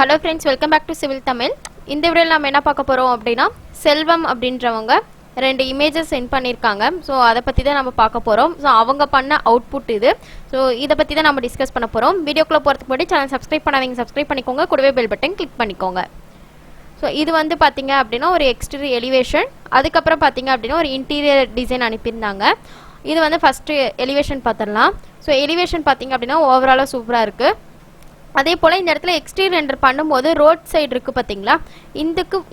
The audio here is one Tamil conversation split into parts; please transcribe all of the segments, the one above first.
Hello friends, welcome back to Civil Tamil. இந்த வீடியோல நாம என்ன பார்க்க போறோம் அப்படினா செல்வம் அப்படின்றவங்க ரெண்டு இமேजेस சென்ட் பண்ணிருக்காங்க. சோ அத பத்தி தான் நாம பார்க்க போறோம். சோ அவங்க பண்ண அவுட்புட் இது. சோ இத பத்தி தான் நாம டிஸ்கஸ் பண்ண போறோம். வீடியோக்குள்ள போறதுக்கு முன்னாடி சேனல் சப்ஸ்கிரைப் பண்ணாதீங்க, சப்ஸ்கிரைப் பண்ணிக்கோங்க. கூடவே பெல் பட்டன் கிளிக் பண்ணிக்கோங்க. சோ இது வந்து பாத்தீங்க அப்படினா ஒரு எக்ஸ்டீரியர் எலிவேஷன், அதுக்கு அப்புறம் பாத்தீங்க அப்படினா ஒரு இன்டீரியர் டிசைன் அனுப்பியிருந்தாங்க. இது வந்து ஃபர்ஸ்ட் எலிவேஷன் பார்த்தறலாம். சோ எலிவேஷன் பாத்தீங்க அப்படினா ஓவராலா சூப்பரா இருக்கு. அதே போல இந்த இடத்துல எக்ஸ்டீரியர் ரெண்டர் பண்ணும்போது ரோட் சைடு இருக்கு பாத்தீங்களா,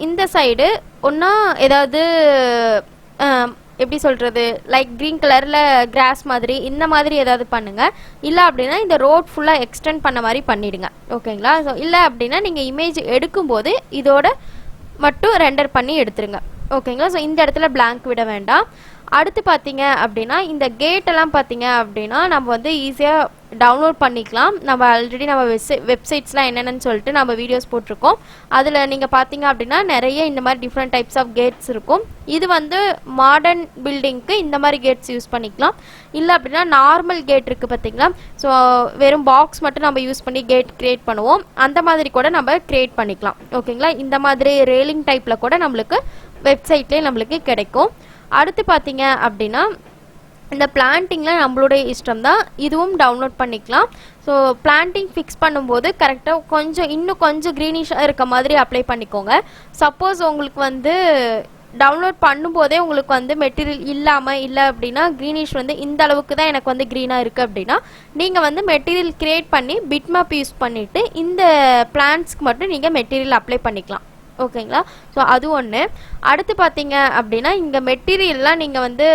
இந்த சைடு ஒன்னா ஏதாவது எப்படி சொல்றது லைக் கிரீன் கலர்ல கிராஸ் மாதிரி இந்த மாதிரி ஏதாவது பண்ணுங்க. இல்ல அப்படின்னா இந்த ரோட் ஃபுல்லா எக்ஸ்டெண்ட் பண்ண மாதிரி பண்ணிடுங்க. ஓகேங்களா? ஸோ இல்லை அப்படின்னா நீங்க இமேஜ் எடுக்கும்போது இதோட மட்டும் ரெண்டர் பண்ணி எடுத்துருங்க. ஓகேங்களா? ஸோ இந்த இடத்துல பிளாங்க் விட வேண்டாம். அடுத்து பார்த்தீங்க அப்படின்னா இந்த கேட் எல்லாம் பார்த்தீங்க அப்படின்னா நம்ம வந்து ஈஸியாக டவுன்லோட் பண்ணிக்கலாம். நம்ம ஆல்ரெடி நம்ம வெப்சைட்ஸ்லாம் என்னென்னு சொல்லிட்டு நம்ம வீடியோஸ் போட்டிருக்கோம். அதில் நீங்கள் பார்த்தீங்க அப்படின்னா நிறைய இந்த மாதிரி டிஃப்ரெண்ட் டைப்ஸ் ஆஃப் கேட்ஸ் இருக்கும். இது வந்து மாடர்ன் பில்டிங்க்கு இந்த மாதிரி கேட்ஸ் யூஸ் பண்ணிக்கலாம். இல்லை அப்படின்னா நார்மல் கேட் இருக்குது பார்த்தீங்களா, ஸோ வெறும் பாக்ஸ் மட்டும் நம்ம யூஸ் பண்ணி கேட் கிரியேட் பண்ணுவோம். அந்த மாதிரி கூட நம்ம கிரியேட் பண்ணிக்கலாம். ஓகேங்களா? இந்த மாதிரி ரெயிலிங் டைப்பில் கூட நம்மளுக்கு வெப்சைட்லேயே நம்மளுக்கு கிடைக்கும். அடுத்து பார்த்தீங்க அப்படின்னா இந்த பிளான்டிங்கில் நம்மளுடைய இஷ்டம் தான், இதுவும் டவுன்லோட் பண்ணிக்கலாம். ஸோ பிளான்டிங் ஃபிக்ஸ் பண்ணும்போது கரெக்டாக இன்னும் கொஞ்சம் க்ரீனிஷாக இருக்க மாதிரி அப்ளை பண்ணிக்கோங்க. சப்போஸ் உங்களுக்கு வந்து டவுன்லோட் பண்ணும்போதே உங்களுக்கு வந்து மெட்டீரியல் இல்லாமல் இல்லை அப்படின்னா க்ரீனிஷ் வந்து இந்த அளவுக்கு தான் எனக்கு வந்து க்ரீனாக இருக்குது அப்படின்னா நீங்கள் வந்து மெட்டீரியல் கிரியேட் பண்ணி பிட்மேப் யூஸ் பண்ணிவிட்டு இந்த பிளான்ட்ஸ்க்கு மட்டும் நீங்கள் மெட்டீரியல் அப்ளை பண்ணிக்கலாம். ஓகேங்களா? ஸோ அது ஒன்று. அடுத்து பார்த்தீங்க அப்படின்னா இங்கே மெட்டீரியல்லாம் நீங்கள் வந்து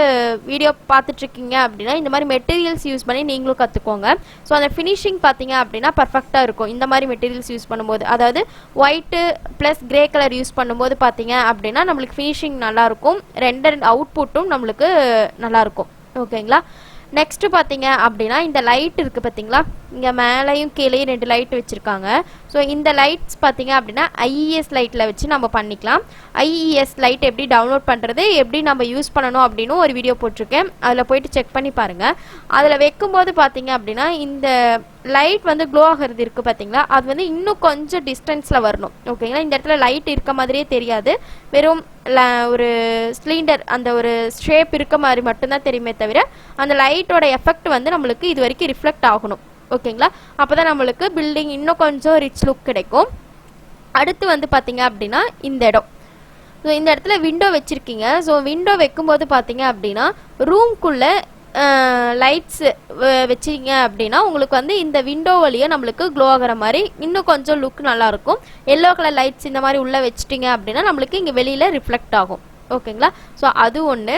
வீடியோ பார்த்துட்ருக்கீங்க அப்படின்னா இந்த மாதிரி மெட்டீரியல்ஸ் யூஸ் பண்ணி நீங்களும் கற்றுக்கோங்க. ஸோ அந்த ஃபினிஷிங் பார்த்தீங்க அப்படின்னா பர்ஃபெக்டாக இருக்கும் இந்த மாதிரி மெட்டீரியல்ஸ் யூஸ் பண்ணும்போது. அதாவது white plus grey colour use பண்ணும்போது பார்த்தீங்க அப்படின்னா நம்மளுக்கு ஃபினிஷிங் நல்லாயிருக்கும், ரெண்டர் அவுட்புட்டும் நம்மளுக்கு நல்லாயிருக்கும். ஓகேங்களா? நெக்ஸ்ட் பார்த்தீங்க அப்படின்னா இந்த லைட் இருக்குது பார்த்தீங்களா, இங்கே மேலேயும் கீழேயும் ரெண்டு லைட் வச்சுருக்காங்க. ஸோ இந்த லைட்ஸ் பார்த்தீங்க அப்படின்னா ஐஇஎஸ் லைட்டில் வச்சு நம்ம பண்ணிக்கலாம். ஐஇஎஸ் லைட் எப்படி டவுன்லோட் பண்ணுறது, எப்படி நம்ம யூஸ் பண்ணணும் அப்படின்னு ஒரு வீடியோ போட்டிருக்கேன், அதில் போயிட்டு செக் பண்ணி பாருங்கள். அதில் வைக்கும்போது பார்த்தீங்க அப்படின்னா இந்த லைட் வந்து க்ளோ ஆகிறது இருக்குது பார்த்தீங்களா, அது வந்து இன்னும் கொஞ்சம் டிஸ்டன்ஸில் வரணும். ஓகேங்களா? இந்த இடத்துல லைட் இருக்க மாதிரியே தெரியாது, வெறும் ஒரு சிலிண்டர் அந்த ஒரு ஷேப் இருக்க மாதிரி மட்டும்தான் தெரியுமே தவிர அந்த லைட்டோட எஃபெக்ட் வந்து நம்மளுக்கு இது வரைக்கும் ரிஃப்ளெக்ட் ஆகணும். ஓகேங்களா? அப்போ தான் நம்மளுக்கு பில்டிங் இன்னும் கொஞ்சம் ரிச் லுக் கிடைக்கும். அடுத்து வந்து பார்த்தீங்க அப்படின்னா இந்த இடம், ஸோ இந்த இடத்துல விண்டோ வச்சுருக்கீங்க. ஸோ விண்டோ வைக்கும்போது பார்த்தீங்க அப்படின்னா ரூம்குள்ளே லைட்ஸ் வச்சிங்க அப்படின்னா உங்களுக்கு வந்து இந்த விண்டோ வழியாக நம்மளுக்கு க்ளோ ஆகிற மாதிரி இன்னும் கொஞ்சம் லுக் நல்லாயிருக்கும். எல்லோ கலர் லைட்ஸ் இந்த மாதிரி உள்ளே வச்சிட்டிங்க அப்படின்னா நம்மளுக்கு இங்கே வெளியில் ரிஃப்ளெக்ட் ஆகும். ஓகேங்களா? ஸோ அது ஒன்று.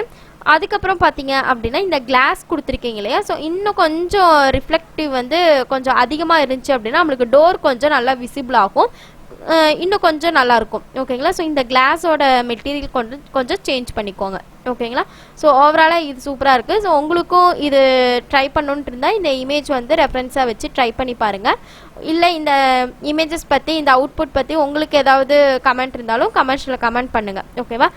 அதுக்கப்புறம் பார்த்தீங்க அப்படின்னா இந்த கிளாஸ் கொடுத்துருக்கீங்க இல்லையா, ஸோ இன்னும் கொஞ்சம் ரிஃப்ளெக்டிவ் வந்து கொஞ்சம் அதிகமாக இருந்துச்சு அப்படின்னா நம்மளுக்கு டோர் கொஞ்சம் நல்லா விசிபிள் ஆகும், இன்னும் கொஞ்சம் நல்லாயிருக்கும். ஓகேங்களா? ஸோ இந்த கிளாஸோட மெட்டீரியல் கொஞ்சம் சேஞ்ச் பண்ணிக்கோங்க. ஓகேங்களா? ஸோ ஓவராலாக இது சூப்பராக இருக்குது. ஸோ உங்களுக்கும் இது ட்ரை பண்ணணுன்ட்டு இருந்தால் இந்த இமேஜ் வந்து ரெஃபரன்ஸாக வச்சு ட்ரை பண்ணி பாருங்கள். இல்லை இந்த இமேஜஸ் பற்றி இந்த அவுட்புட் பற்றி உங்களுக்கு ஏதாவது கமெண்ட் இருந்தாலும் கமெண்ட்ஸில் கமெண்ட் பண்ணுங்கள். ஓகேவா?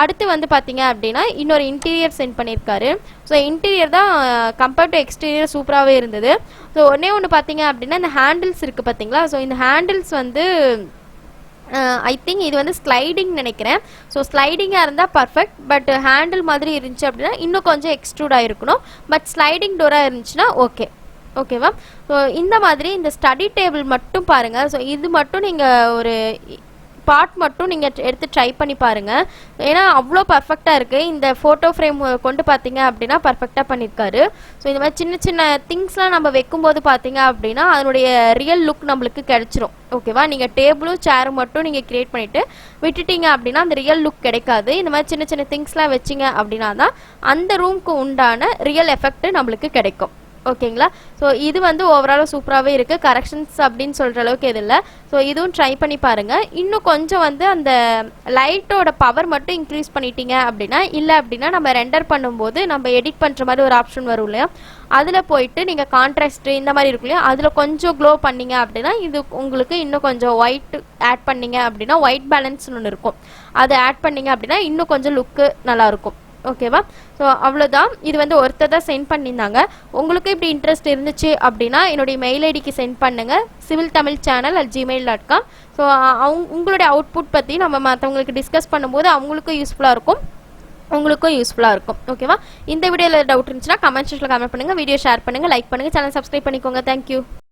அடுத்து வந்து பார்த்தீங்க அப்படின்னா இன்னொரு இன்டீரியர் சென்ட் பண்ணியிருக்காரு. ஸோ இன்டீரியர் தான் கம்பேர்ட் டு எக்ஸ்டீரியர் சூப்பராகவே இருந்தது. ஸோ ஒன்று பார்த்தீங்க அப்படின்னா இந்த ஹேண்டில்ஸ் இருக்குது பார்த்தீங்களா, ஸோ இந்த ஹேண்டில்ஸ் வந்து ஐ திங்க் இது வந்து ஸ்லைடிங் நினைக்கிறேன். ஸோ ஸ்லைடிங்காக இருந்தால் பர்ஃபெக்ட், பட் ஹேண்டில் மாதிரி இருந்துச்சு அப்படின்னா இன்னும் கொஞ்சம் எக்ஸ்ட்ரூடாக இருக்கணும். பட் ஸ்லைடிங் டோராக இருந்துச்சுன்னா ஓகே. ஓகேவா? ஸோ இந்த மாதிரி இந்த ஸ்டடி டேபிள் மட்டும் பாருங்கள். ஸோ இது மட்டும் நீங்கள் ஒரு பார்ட் மட்டும் நீங்கள் எடுத்து ட்ரை பண்ணி பாருங்கள், ஏன்னா அவ்வளோ பர்ஃபெக்டாக இருக்குது. இந்த ஃபோட்டோ ஃப்ரேம் கொண்டு பார்த்தீங்க அப்படின்னா பர்ஃபெக்டாக பண்ணியிருக்காரு. ஸோ இந்த மாதிரி சின்ன சின்ன திங்ஸ்லாம் நம்ம வைக்கும்போது பார்த்தீங்க அப்படின்னா அதனுடைய ரியல் லுக் நம்மளுக்கு கிடச்சிரும். ஓகேவா? நீங்கள் டேபிளும் சேரும் மட்டும் நீங்கள் க்ரியேட் பண்ணிவிட்டு விட்டுட்டீங்க அப்படின்னா அந்த ரியல் லுக் கிடைக்காது. இந்த மாதிரி சின்ன சின்ன திங்ஸ்லாம் வச்சிங்க அப்படின்னா தான் அந்த ரூம்க்கு உண்டான ரியல் எஃபெக்ட் நம்மளுக்கு கிடைக்கும். ஓகேங்களா? ஸோ இது வந்து ஓவராலாக சூப்பராகவே இருக்குது. கரெக்ஷன்ஸ் அப்படின்னு சொல்கிற அளவுக்கு எது இல்லை. ஸோ இதுவும் ட்ரை பண்ணி பாருங்கள். இன்னும் கொஞ்சம் வந்து அந்த லைட்டோட பவர் மட்டும் இன்க்ரீஸ் பண்ணிட்டீங்க அப்படின்னா, இல்லை அப்படின்னா நம்ம ரெண்டர் பண்ணும்போது நம்ம எடிட் பண்ணுற மாதிரி ஒரு ஆப்ஷன் வரும் இல்லையா, அதில் போயிட்டு நீங்கள் கான்ட்ராஸ்ட் இந்த மாதிரி இருக்கும் இல்லையா, அதில் கொஞ்சம் க்ளோ பண்ணிங்க அப்படின்னா இது உங்களுக்கு இன்னும் கொஞ்சம் ஒயிட் ஆட் பண்ணிங்க அப்படின்னா ஒயிட் பேலன்ஸ்னு ஒன்று இருக்கும், அதை ஆட் பண்ணிங்க அப்படின்னா இன்னும் கொஞ்சம் லுக்கு நல்லாயிருக்கும். ஓகேவா? ஸோ அவ்வளோதான். இது வந்து ஒருத்தர் தான் சென்ட் பண்ணியிருந்தாங்க. உங்களுக்கு இப்படி இன்ட்ரெஸ்ட் இருந்துச்சு அப்படின்னா என்னுடைய மெயில் ஐடிக்கு சென்ட் பண்ணுங்கள், civiltamilchannel@gmail.com. ஸோ உங்களுடைய அவுட்புட் பற்றி நம்ம மற்றவங்களுக்கு டிஸ்கஸ் பண்ணும்போது அவங்களுக்கும் யூஸ்ஃபுல்லாக இருக்கும், உங்களுக்கும் யூஸ்ஃபுல்லாக இருக்கும். ஓகேவா? இந்த வீடியோவில் டவுட் இருந்துச்சுன்னா கமெண்ட் செக்ஷனில் கமெண்ட் பண்ணுங்கள், வீடியோ ஷேர் பண்ணுங்கள், லைக் பண்ணுங்கள், சேனல் சப்ஸ்கிரைப் பண்ணிக்கோங்க. தேங்க்யூ.